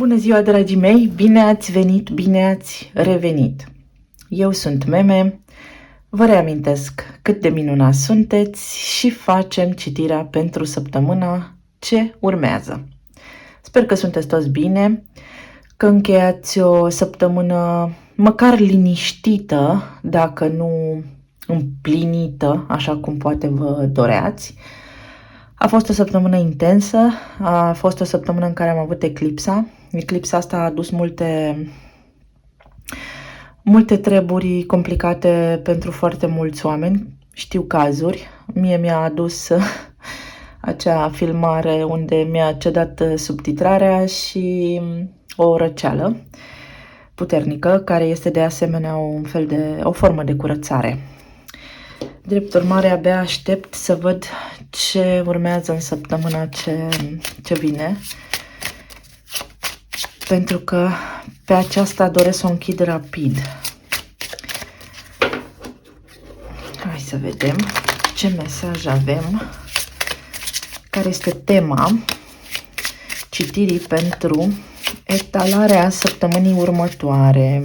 Bună ziua, dragii mei! Bine ați venit, bine ați revenit! Eu sunt Meme, vă reamintesc cât de minunați sunteți și facem citirea pentru săptămâna ce urmează. Sper că sunteți toți bine, că încheiați o săptămână măcar liniștită, dacă nu împlinită, așa cum poate vă doreați. A fost o săptămână intensă, a fost o săptămână în care am avut eclipsa. Eclipsa asta a adus multe treburi complicate pentru foarte mulți oameni. Știu cazuri. Mie mi-a adus acea filmare unde mi-a cedat subtitrarea și o răceală puternică, care este de asemenea o formă de curățare. Drept urmare, abia aștept să văd ce urmează în săptămâna ce vine, pentru că pe aceasta doresc să o închid rapid. Hai să vedem ce mesaj avem, care este tema citirii pentru etalarea săptămânii următoare.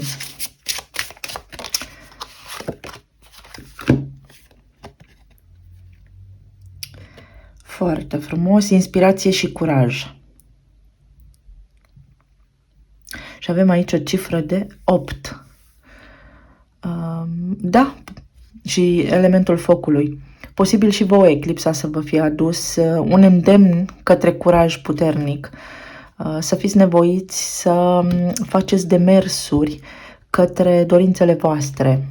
Foarte frumos, inspirație și curaj. Și avem aici o cifră de 8. Da, și elementul focului. Posibil și vouă eclipsa să vă fie adus un îndemn către curaj puternic. Să fiți nevoiți să faceți demersuri către dorințele voastre.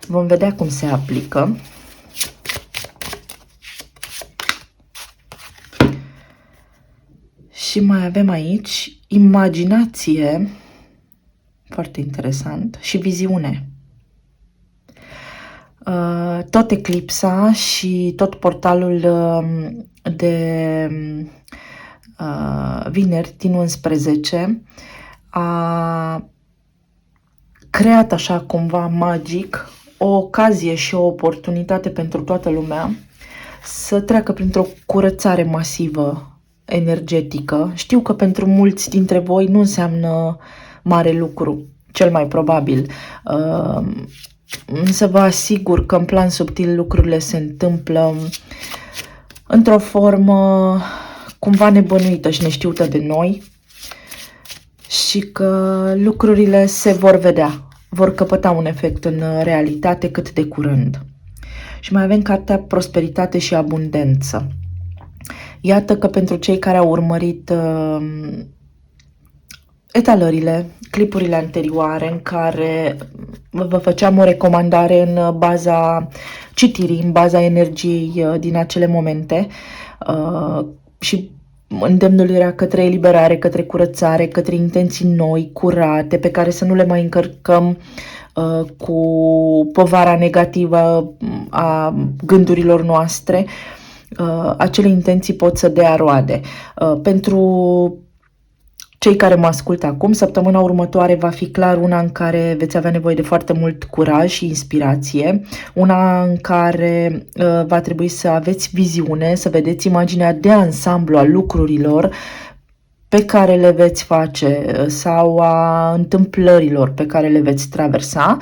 Vom vedea cum se aplică. Și mai avem aici imaginație, foarte interesant, și viziune. Tot eclipsa și tot portalul de vineri din 11 a creat așa cumva magic o ocazie și o oportunitate pentru toată lumea să treacă printr-o curățare masivă energetică. Știu că pentru mulți dintre voi nu înseamnă mare lucru, cel mai probabil. Însă vă asigur că în plan subtil lucrurile se întâmplă într-o formă cumva nebănuită și neștiută de noi și că lucrurile se vor vedea, vor căpăta un efect în realitate cât de curând. Și mai avem cartea Prosperitate și Abundență. Iată că pentru cei care au urmărit etalările, clipurile anterioare în care vă făceam o recomandare în baza citirii, în baza energiei din acele momente și îndemnul era către eliberare, către curățare, către intenții noi, curate, pe care să nu le mai încărcăm cu povara negativă a gândurilor noastre. Acele intenții pot să dea roade. Pentru cei care mă ascultă acum, săptămâna următoare va fi clar una în care veți avea nevoie de foarte mult curaj și inspirație, una în care va trebui să aveți viziune, să vedeți imaginea de ansamblu a lucrurilor pe care le veți face sau a întâmplărilor pe care le veți traversa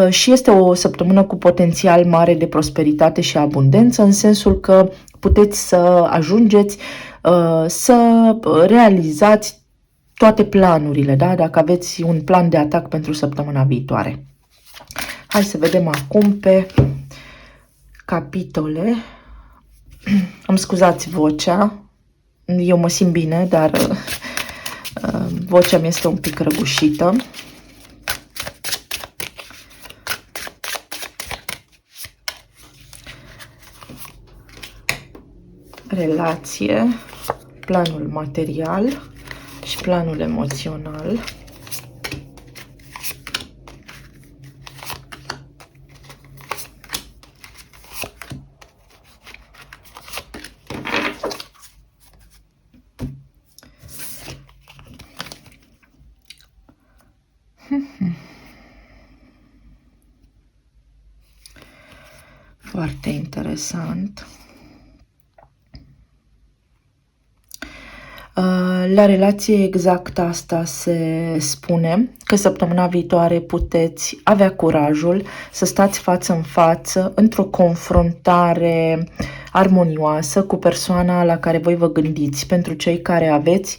și este o săptămână cu potențial mare de prosperitate și abundență, în sensul că puteți să ajungeți să realizați toate planurile, da? Dacă aveți un plan de atac pentru săptămâna viitoare. Hai să vedem acum pe capitole. Îmi scuzați vocea, eu mă simt bine, dar vocea mi este un pic răgușită. Relație, planul material și planul emoțional. Foarte interesant. La relație exact asta se spune, că săptămâna viitoare puteți avea curajul să stați față în față într-o confruntare armonioasă cu persoana la care voi vă gândiți. Pentru cei care aveți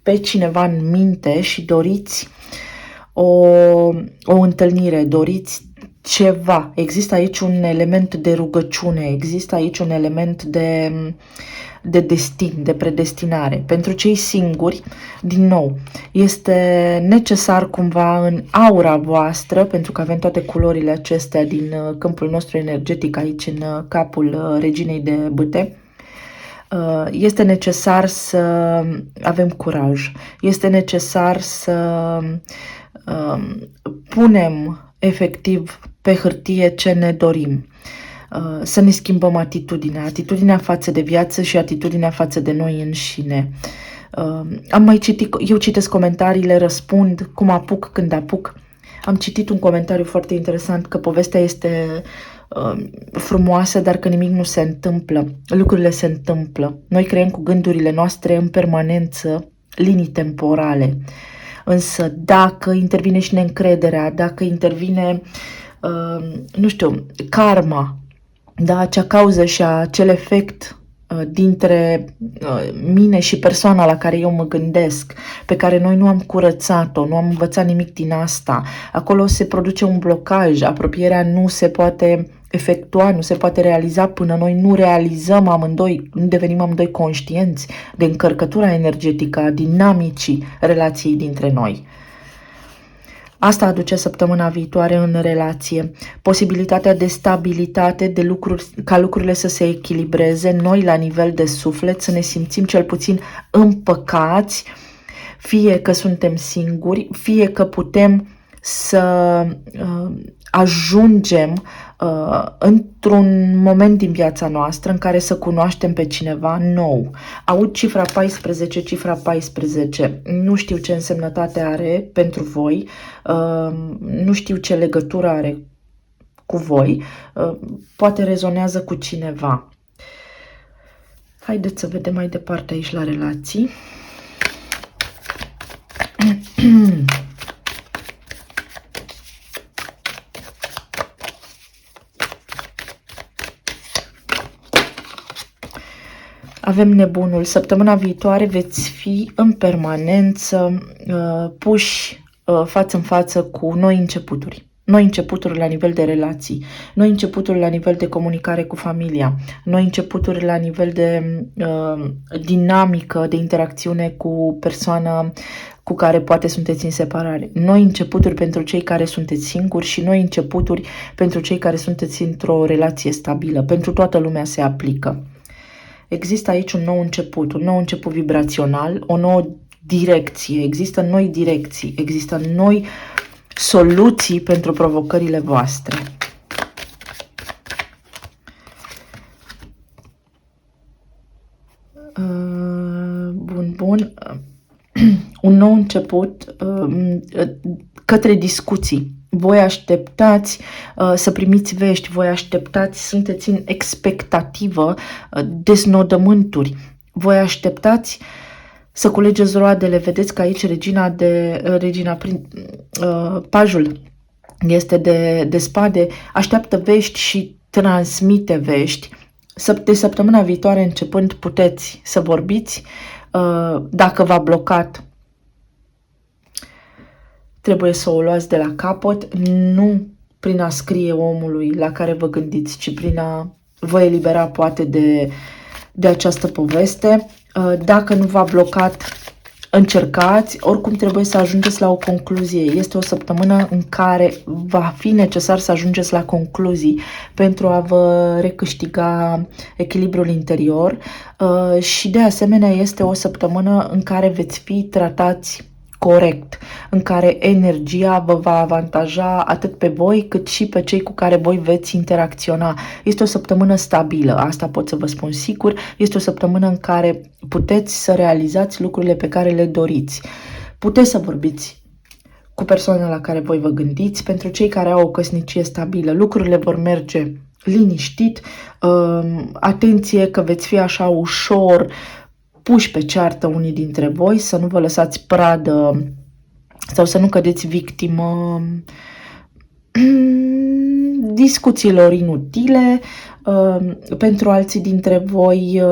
pe cineva în minte și doriți o întâlnire, doriți ceva. Există aici un element de rugăciune, există aici un element de destin, de predestinare. Pentru cei singuri, din nou, este necesar cumva în aura voastră, pentru că avem toate culorile acestea din câmpul nostru energetic aici în capul reginei de bâte, este necesar să avem curaj, este necesar să punem efectiv pe hârtie ce ne dorim, să ne schimbăm atitudinea față de viață și atitudinea față de noi înșine. Am mai citit, eu citesc comentariile, răspund cum apuc, când apuc. Am citit un comentariu foarte interesant că povestea este frumoasă, dar că nimic nu se întâmplă. Lucrurile se întâmplă. Noi creăm cu gândurile noastre în permanență linii temporale. Însă dacă intervine și neîncrederea, dacă intervine, nu știu, karma, da, acea cauză și acel efect dintre mine și persoana la care eu mă gândesc, pe care noi nu am curățat-o, nu am învățat nimic din asta, acolo se produce un blocaj, apropierea nu se poate efectua, nu se poate realiza până noi nu realizăm amândoi, nu devenim amândoi conștienți de încărcătura energetică a dinamicii relației dintre noi. Asta aduce săptămâna viitoare în relație. Posibilitatea de stabilitate, de lucruri, ca lucrurile să se echilibreze, noi la nivel de suflet să ne simțim cel puțin împăcați, fie că suntem singuri, fie că putem să ajungem într-un moment din viața noastră în care să cunoaștem pe cineva nou. Aud cifra 14, cifra 14. Nu știu ce însemnătate are pentru voi, nu știu ce legătură are cu voi, poate rezonează cu cineva. Haideți să vedem mai departe aici la relații. Avem nebunul. Săptămâna viitoare veți fi în permanență puși față în față cu noi începuturi. Noi începuturi la nivel de relații, noi începuturi la nivel de comunicare cu familia, noi începuturi la nivel de dinamică, de interacțiune cu persoana cu care poate sunteți în separare. Noi începuturi pentru cei care sunteți singuri și noi începuturi pentru cei care sunteți într-o relație stabilă. Pentru toată lumea se aplică. Există aici un nou început vibrațional, o nouă direcție, există noi direcții, există noi soluții pentru provocările voastre. Bun. Un nou început către discuții. Voi așteptați să primiți vești, voi așteptați, sunteți în expectativă, deznodământuri. Voi așteptați să culegeți roadele. Vedeți că aici pajul este de spade, așteaptă vești și transmite vești. De săptămâna viitoare începând puteți să vorbiți. Dacă v-a blocat, trebuie să o luați de la capăt, nu prin a scrie omului la care vă gândiți, ci prin a vă elibera poate de această poveste. Dacă nu v-a blocat, încercați, oricum trebuie să ajungeți la o concluzie. Este o săptămână în care va fi necesar să ajungeți la concluzii pentru a vă recâștiga echilibrul interior și de asemenea este o săptămână în care veți fi tratați corect, în care energia vă va avantaja atât pe voi cât și pe cei cu care voi veți interacționa. Este o săptămână stabilă, asta pot să vă spun sigur, este o săptămână în care puteți să realizați lucrurile pe care le doriți. Puteți să vorbiți cu persoana la care voi vă gândiți, pentru cei care au o căsnicie stabilă, lucrurile vor merge liniștit, atenție că veți fi așa ușor puși pe ceartă unii dintre voi, să nu vă lăsați pradă sau să nu cădeți victimă discuțiilor inutile. Pentru alții dintre voi,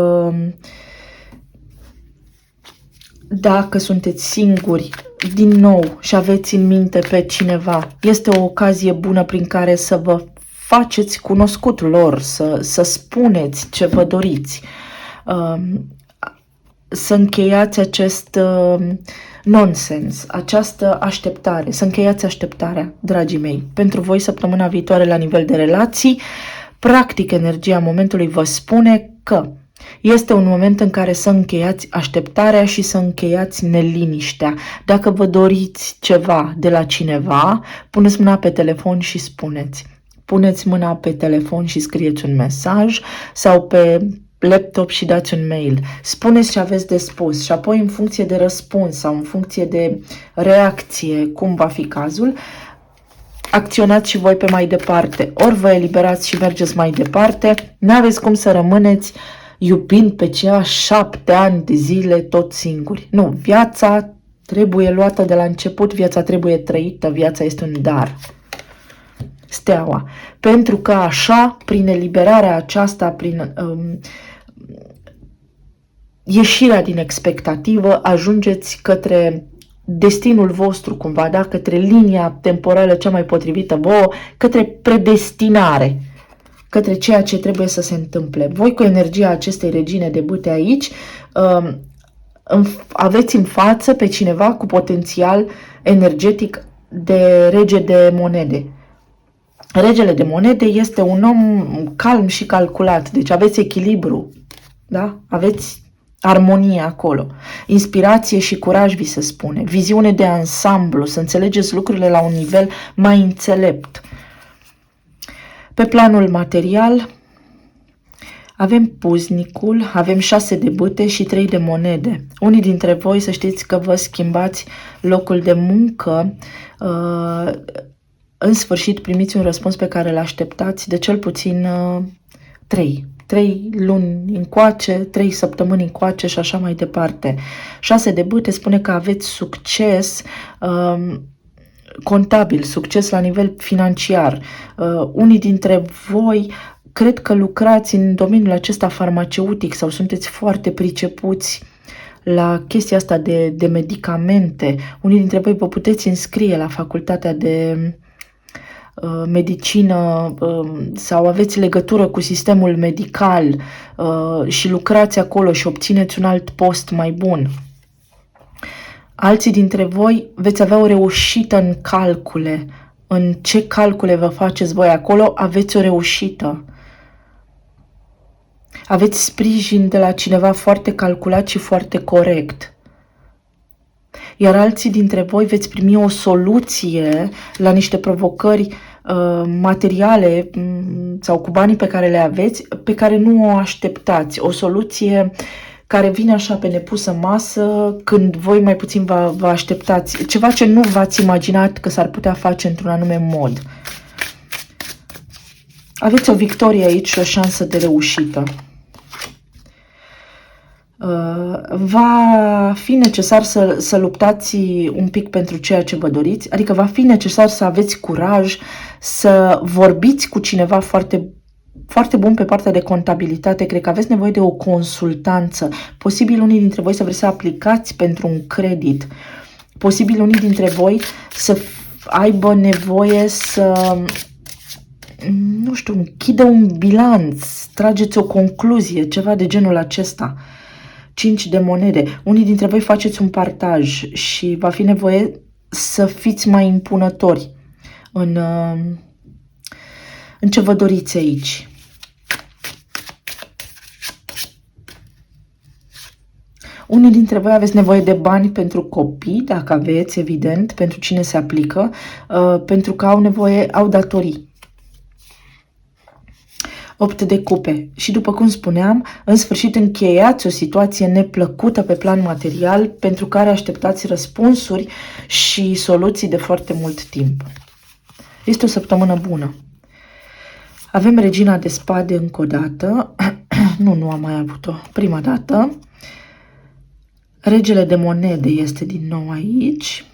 dacă sunteți singuri, din nou, și aveți în minte pe cineva, este o ocazie bună prin care să vă faceți cunoscut lor, să spuneți ce vă doriți, să încheiați acest nonsens, această așteptare, să încheiați așteptarea, dragii mei. Pentru voi, săptămâna viitoare, la nivel de relații, practic, energia momentului vă spune că este un moment în care să încheiați așteptarea și să încheiați neliniștea. Dacă vă doriți ceva de la cineva, puneți mâna pe telefon și spuneți. Puneți mâna pe telefon și scrieți un mesaj sau pe laptop și dați un mail. Spuneți ce aveți de spus și apoi, în funcție de răspuns sau în funcție de reacție, cum va fi cazul, acționați și voi pe mai departe. Ori vă eliberați și mergeți mai departe, n-aveți cum să rămâneți iubind pe cea 7 ani de zile tot singuri. Nu, viața trebuie luată de la început, viața trebuie trăită, viața este un dar. Steaua. Pentru că așa, prin eliberarea aceasta, prin ieșirea din expectativă, ajungeți către destinul vostru, cumva, da? Către linia temporală cea mai potrivită vouă, către predestinare, către ceea ce trebuie să se întâmple. Voi, cu energia acestei regine de bâte aici, aveți în față pe cineva cu potențial energetic de rege de monede. Regele de monede este un om calm și calculat, deci aveți echilibru, da? Aveți armonie acolo. Inspirație și curaj, vi se spune. Viziune de ansamblu, să înțelegeți lucrurile la un nivel mai înțelept. Pe planul material avem puznicul, avem 6 de bâte și 3 de monede. Unii dintre voi, să știți că vă schimbați locul de muncă, în sfârșit primiți un răspuns pe care îl așteptați de cel puțin 3 luni încoace, 3 săptămâni încoace și așa mai departe. 6 de bâte spune că aveți succes contabil, succes la nivel financiar. Unii dintre voi cred că lucrați în domeniul acesta farmaceutic sau sunteți foarte pricepuți la chestia asta de medicamente. Unii dintre voi vă puteți înscrie la facultatea de medicină sau aveți legătură cu sistemul medical și lucrați acolo și obțineți un alt post mai bun. Alții dintre voi veți avea o reușită în calcule. În ce calcule vă faceți voi acolo, aveți o reușită. Aveți sprijin de la cineva foarte calculat și foarte corect. Iar alții dintre voi veți primi o soluție la niște provocări materiale sau cu banii pe care le aveți, pe care nu o așteptați. O soluție care vine așa pe nepusă masă când voi mai puțin vă așteptați. Ceva ce nu v-ați imaginat că s-ar putea face într-un anume mod. Aveți o victorie aici și o șansă de reușită. Va fi necesar să luptați un pic pentru ceea ce vă doriți, adică va fi necesar să aveți curaj să vorbiți cu cineva foarte, foarte bun pe partea de contabilitate. Cred că aveți nevoie de o consultanță. Posibil unii dintre voi să vreți să aplicați pentru un credit. Posibil unii dintre voi să aibă nevoie să, nu știu, închidă un bilanț, trageți o concluzie, ceva de genul acesta. 5 de monede. Unii dintre voi faceți un partaj și va fi nevoie să fiți mai impunători în ce vă doriți aici. Unii dintre voi aveți nevoie de bani pentru copii, dacă aveți, evident, pentru cine se aplică, pentru că au datorii. 8 de cupe. Și după cum spuneam, în sfârșit încheiați o situație neplăcută pe plan material pentru care așteptați răspunsuri și soluții de foarte mult timp. Este o săptămână bună. Avem regina de spade încă o dată. Nu am mai avut-o. Prima dată. Regele de monede este din nou aici.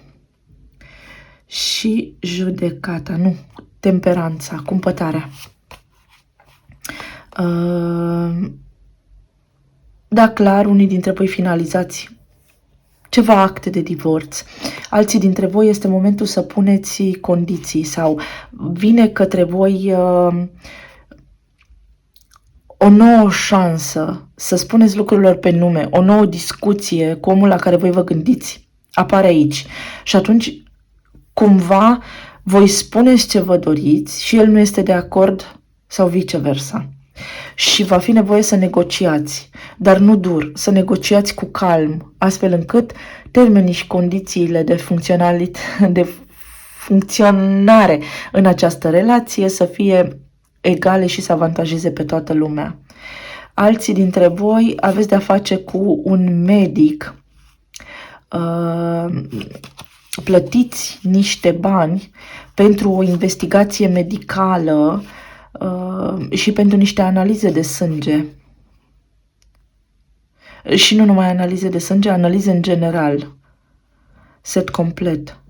Și judecata, nu, temperanța, cumpătarea. Da, clar, unii dintre voi finalizați ceva acte de divorț. Alții dintre voi este momentul să puneți condiții sau vine către voi o nouă șansă să spuneți lucrurilor pe nume, o nouă discuție cu omul la care voi vă gândiți apare aici. Și atunci, cumva, voi spuneți ce vă doriți și el nu este de acord sau viceversa. Și va fi nevoie să negociați, dar nu dur, să negociați cu calm, astfel încât termenii și condițiile de funcționare în această relație să fie egale și să avantajeze pe toată lumea. Alții dintre voi aveți de-a face cu un medic, plătiți niște bani pentru o investigație medicală și pentru niște analize de sânge. Și nu numai analize de sânge, analize în general. Set complet.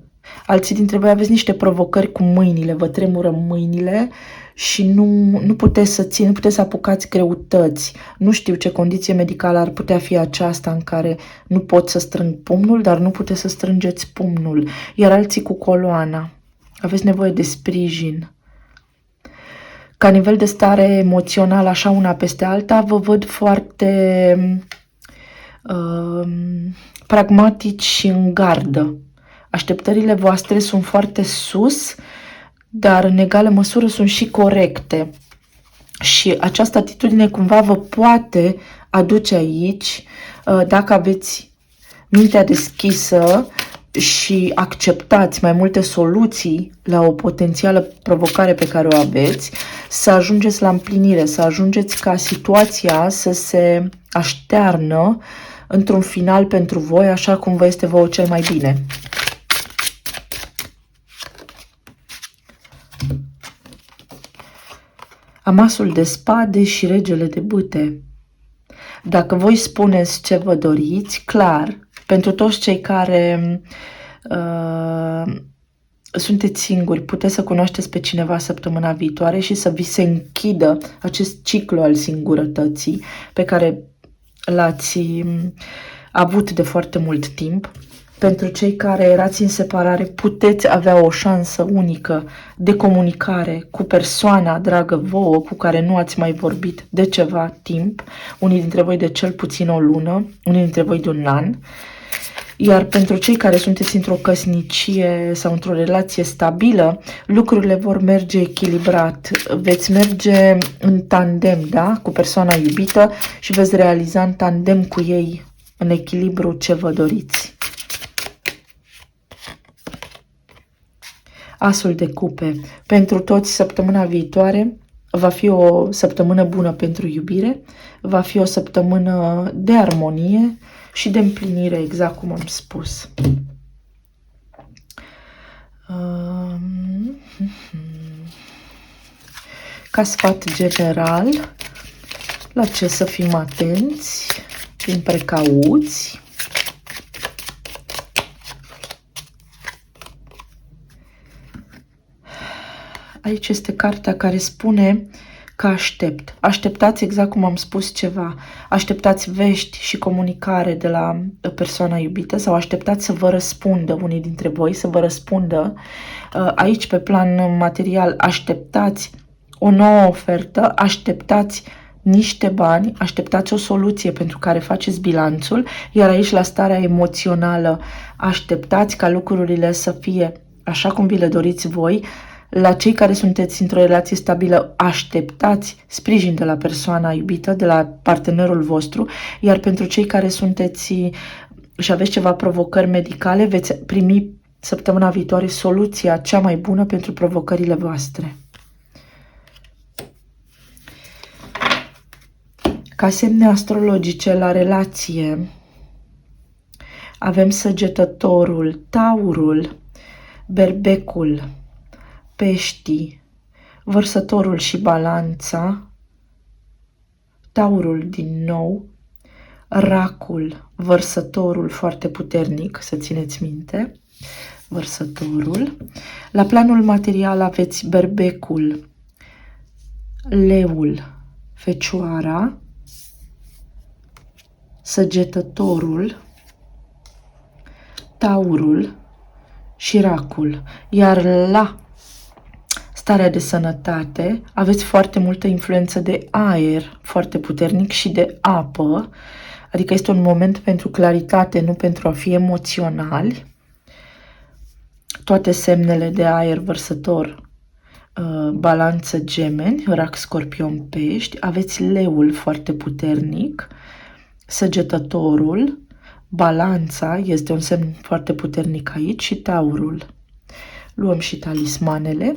Alții dintre voi aveți niște provocări cu mâinile, vă tremură mâinile și nu puteți nu puteți să apucați greutăți. Nu știu ce condiție medicală ar putea fi aceasta în care nu pot să strâng pumnul, dar nu puteți să strângeți pumnul. Iar alții cu coloana. Aveți nevoie de sprijin. Ca nivel de stare emoțională, așa una peste alta, vă văd foarte pragmatici și în gardă. Așteptările voastre sunt foarte sus, dar în egală măsură sunt și corecte. Și această atitudine cumva vă poate aduce aici, dacă aveți mintea deschisă și acceptați mai multe soluții la o potențială provocare pe care o aveți, să ajungeți la împlinire, să ajungeți ca situația să se aștearnă într-un final pentru voi, așa cum vă este vouă cel mai bine. Amasul de spade și regele de bâte. Dacă voi spuneți ce vă doriți, clar, pentru toți cei care sunteți singuri, puteți să cunoașteți pe cineva săptămâna viitoare și să vi se închidă acest ciclu al singurătății pe care l-ați avut de foarte mult timp. Pentru cei care erați în separare, puteți avea o șansă unică de comunicare cu persoana dragă vouă, cu care nu ați mai vorbit de ceva timp, unii dintre voi de cel puțin o lună, unii dintre voi de un an. Iar pentru cei care sunteți într-o căsnicie sau într-o relație stabilă, lucrurile vor merge echilibrat. Veți merge în tandem, da? Cu persoana iubită și veți realiza în tandem cu ei, în echilibru, ce vă doriți. Asul de cupe. Pentru toți, săptămâna viitoare va fi o săptămână bună pentru iubire, va fi o săptămână de armonie și de împlinire, exact cum am spus. Ca sfat general, la ce să fim atenți, fim precauți. Aici este cartea care spune că aștept. Așteptați, exact cum am spus, ceva. Așteptați vești și comunicare de la persoana iubită sau așteptați să vă răspundă unii dintre voi, să vă răspundă. Aici, pe plan material, așteptați o nouă ofertă, așteptați niște bani, așteptați o soluție pentru care faceți bilanțul, iar aici, la starea emoțională, așteptați ca lucrurile să fie așa cum vi le doriți voi. La cei care sunteți într-o relație stabilă, așteptați sprijin de la persoana iubită, de la partenerul vostru, iar pentru cei care sunteți și aveți ceva provocări medicale, veți primi săptămâna viitoare soluția cea mai bună pentru provocările voastre. Ca semne astrologice la relație, avem Săgetătorul, Taurul, Berbecul, Peștii, Vărsătorul și Balanța, Taurul din nou, Racul, vărsătorul foarte puternic, să țineți minte, vărsătorul. La planul material aveți berbecul, leul, fecioara, săgetătorul, taurul și racul. Iar la starea de sănătate aveți foarte multă influență de aer, foarte puternic, și de apă, adică este un moment pentru claritate, nu pentru a fi emoționali. Toate semnele de aer, vărsător, balanță, gemeni, rac, scorpion, pești. Aveți leul foarte puternic, săgetătorul, balanța este un semn foarte puternic aici, și taurul. Luăm și talismanele.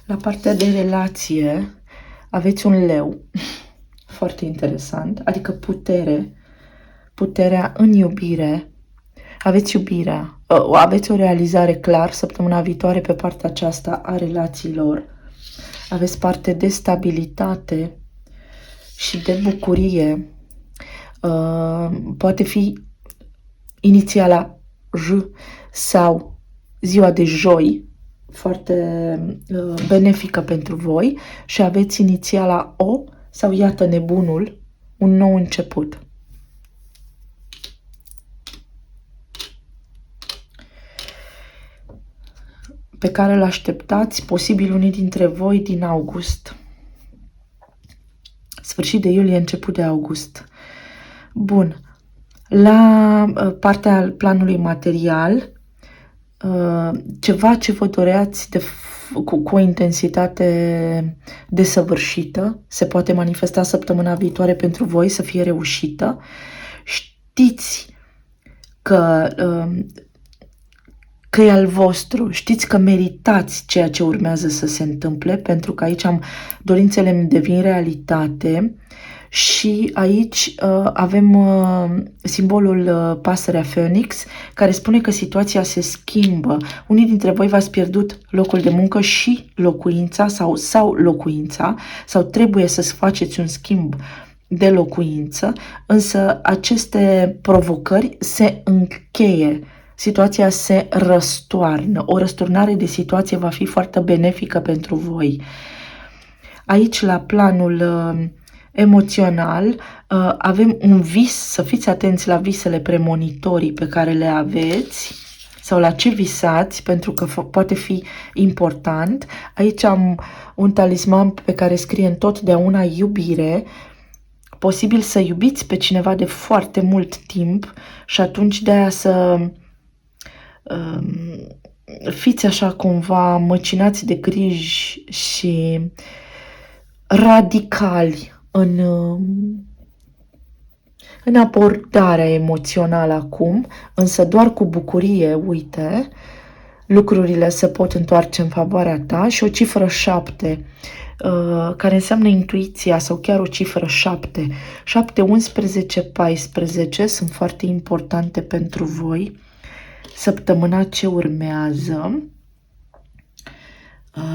La partea de relație aveți un leu, foarte interesant, adică puterea în iubire. Aveți iubirea, aveți o realizare clar săptămâna viitoare pe partea aceasta a relațiilor. Aveți parte de stabilitate și de bucurie. Poate fi inițiala J sau ziua de joi, foarte benefică pentru voi, și aveți inițiala O sau iată nebunul, un nou început. Pe care îl așteptați, posibil unii dintre voi, din august. Sfârșit de iulie, început de august. Bun. La partea planului material, ceva ce vă doreați cu o intensitate desăvârșită se poate manifesta săptămâna viitoare pentru voi, să fie reușită. Știți că e al vostru, știți că meritați ceea ce urmează să se întâmple, pentru că aici dorințele îmi devin realitate. Și aici avem simbolul pasărea Phoenix, care spune că situația se schimbă. Unii dintre voi v-ați pierdut locul de muncă și locuința sau locuința, sau trebuie să faceți un schimb de locuință, însă aceste provocări se încheie. Situația se răstoarnă. O răsturnare de situație va fi foarte benefică pentru voi. Aici, la planul emoțional, avem un vis, să fiți atenți la visele premonitorii pe care le aveți sau la ce visați, pentru că poate fi important. Aici am un talisman pe care scrie întotdeauna iubire. Posibil să iubiți pe cineva de foarte mult timp și atunci de aia să fiți așa cumva măcinați de griji și radicali în abordarea emoțională acum, însă doar cu bucurie, uite, lucrurile se pot întoarce în favoarea ta. Și o cifră 7, care înseamnă intuiția, sau chiar o cifră 7. 7, 11, 14 sunt foarte importante pentru voi săptămâna ce urmează.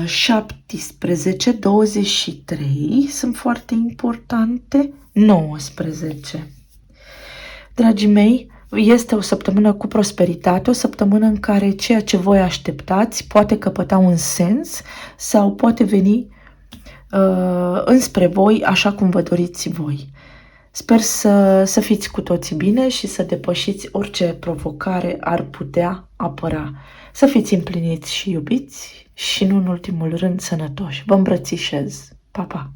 17, 23 sunt foarte importante. 19. Dragii mei, este o săptămână cu prosperitate, o săptămână în care ceea ce voi așteptați poate căpăta un sens sau poate veni înspre voi așa cum vă doriți voi. Sper să fiți cu toții bine și să depășiți orice provocare ar putea apăra. Să fiți împliniți și iubiți și, nu în ultimul rând, sănătoși. Vă îmbrățișez. Pa, pa!